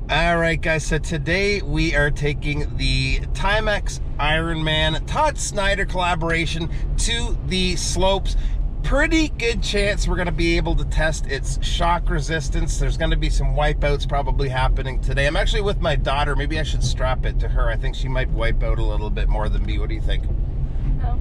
All right, guys, so today we are taking the Timex Ironman Todd Snyder collaboration to the slopes. Pretty good chance we're going to be able to test its shock resistance. There's going to be some wipeouts probably happening today. I'm actually with my daughter. Maybe I should strap it to her. I think she might wipe out a little bit more than me. What do you think? No.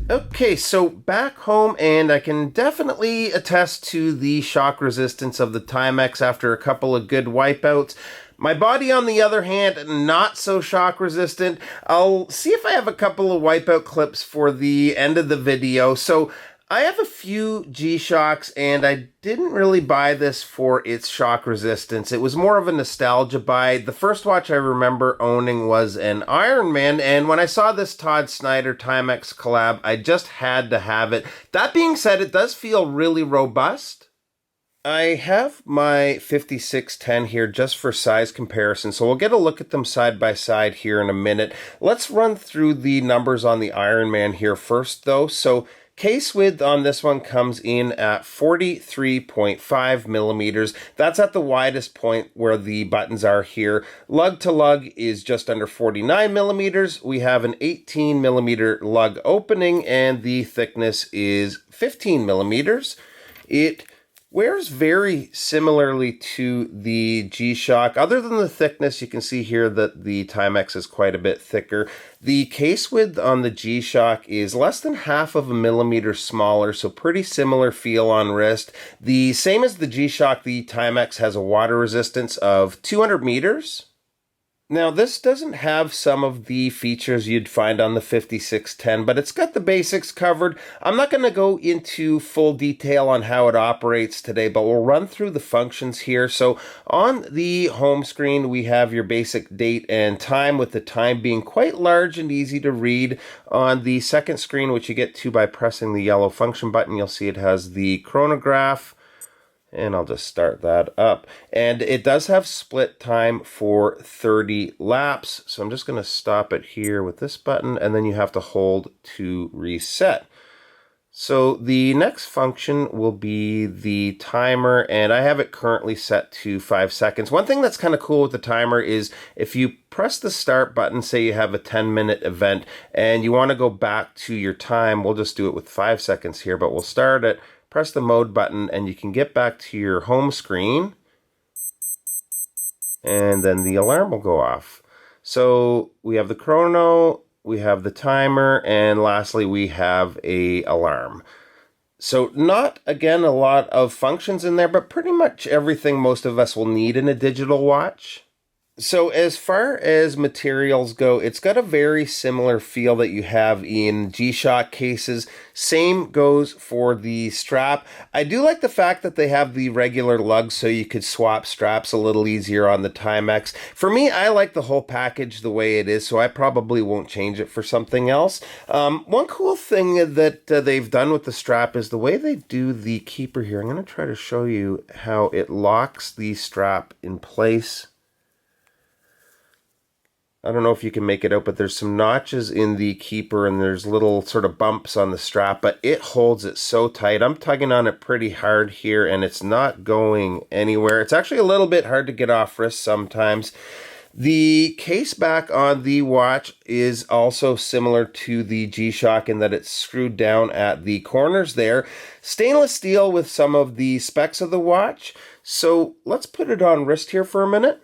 Okay, so back home, and I can definitely attest to the shock resistance of the Timex after a couple of good wipeouts. My body, on the other hand, not so shock resistant. I'll see if I have a couple of wipeout clips for the end of the video. So I have a few G-Shocks, and I didn't really buy this for its shock resistance. It was more of a nostalgia buy. The first watch I remember owning was an Ironman, and when I saw this Todd Snyder Timex collab, I just had to have it. That being said, it does feel really robust. I have my 5610 here just for size comparison, so we'll get a look at them side by side here in a minute. Let's run through the numbers on the Ironman here first, though. So case width on this one comes in at 43.5 millimeters. That's at the widest point where the buttons are here. Lug to lug is just under 49 millimeters. We have an 18 millimeter lug opening, and the thickness is 15 millimeters. It wears very similarly to the G-Shock. Other than the thickness, you can see here that the Timex is quite a bit thicker. The case width on the G-Shock is less than half of a millimeter smaller, so pretty similar feel on wrist. The same as the G-Shock, the Timex has a water resistance of 200 meters. Now, this doesn't have some of the features you'd find on the 5610, but it's got the basics covered. I'm not going to go into full detail on how it operates today, but we'll run through the functions here. So on the home screen, we have your basic date and time, with the time being quite large and easy to read. On the second screen, which you get to by pressing the yellow function button, you'll see it has the chronograph. And I'll just start that up. And it does have split time for 30 laps. So I'm just going to stop it here with this button, and then you have to hold to reset. So the next function will be the timer, and I have it currently set to 5 seconds. One thing that's kind of cool with the timer is if you press the start button, say you have a 10-minute event, and you want to go back to your time, we'll just do it with 5 seconds here, but we'll start it. Press the mode button, and you can get back to your home screen, and then the alarm will go off. So we have the chrono, we have the timer, and lastly we have a alarm. So not, again, a lot of functions in there, but pretty much everything most of us will need in a digital watch. So as far as materials go, it's got a very similar feel that you have in G-Shock cases. Same goes for the strap. I do like the fact that they have the regular lugs, so you could swap straps a little easier on the Timex. For me, I like the whole package the way it is, so I probably won't change it for something else. One cool thing that they've done with the strap is the way they do the keeper here. I'm going to try to show you how it locks the strap in place. I don't know if you can make it out, but there's some notches in the keeper, and there's little sort of bumps on the strap, but it holds it so tight. I'm tugging on it pretty hard here, and it's not going anywhere. It's actually a little bit hard to get off wrist sometimes. The case back on the watch is also similar to the G-Shock in that it's screwed down at the corners there. Stainless steel with some of the specs of the watch. So let's put it on wrist here for a minute.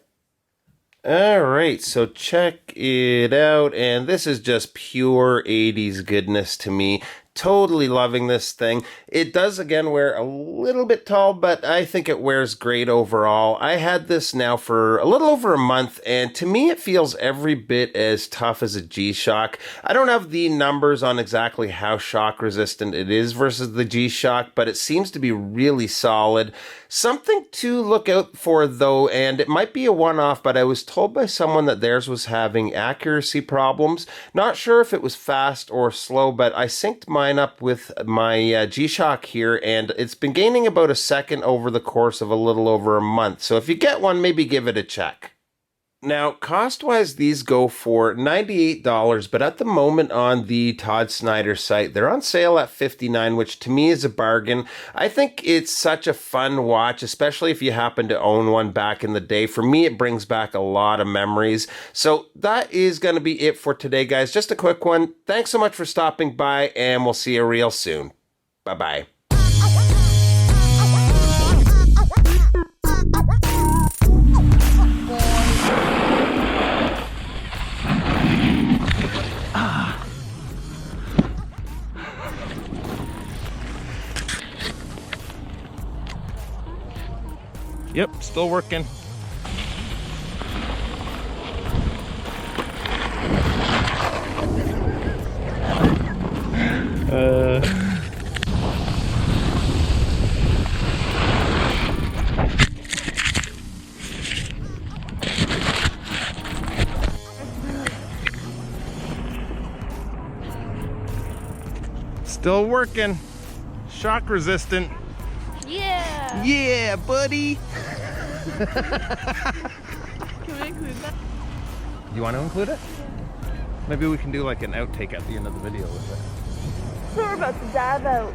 Alright, so check it out, and this is just pure 80s goodness to me. Totally loving this thing. It does, again, wear a little bit tall, but I think it wears great overall. I had this now for a little over a month, and to me it feels every bit as tough as a G-Shock. I don't have the numbers on exactly how shock resistant it is versus the G-Shock, but it seems to be really solid. Something to look out for, though, and it might be a one-off, but I was told by someone that theirs was having accuracy problems. Not sure if it was fast or slow, but I synced mine up with my G-Shock here, and it's been gaining about a second over the course of a little over a month. So if you get one, maybe give it a check. Now, cost-wise, these go for $98, but at the moment on the Todd Snyder site, they're on sale at $59, which to me is a bargain. I think it's such a fun watch, especially if you happen to own one back in the day. For me, it brings back a lot of memories. So that is going to be it for today, guys. Just a quick one. Thanks so much for stopping by, and we'll see you real soon. Bye-bye. Yep, still working. Still working. Shock resistant. Yeah! Yeah, buddy! Can we include that? You want to include it? Maybe we can do like an outtake at the end of the video with it. So we're about to dive out.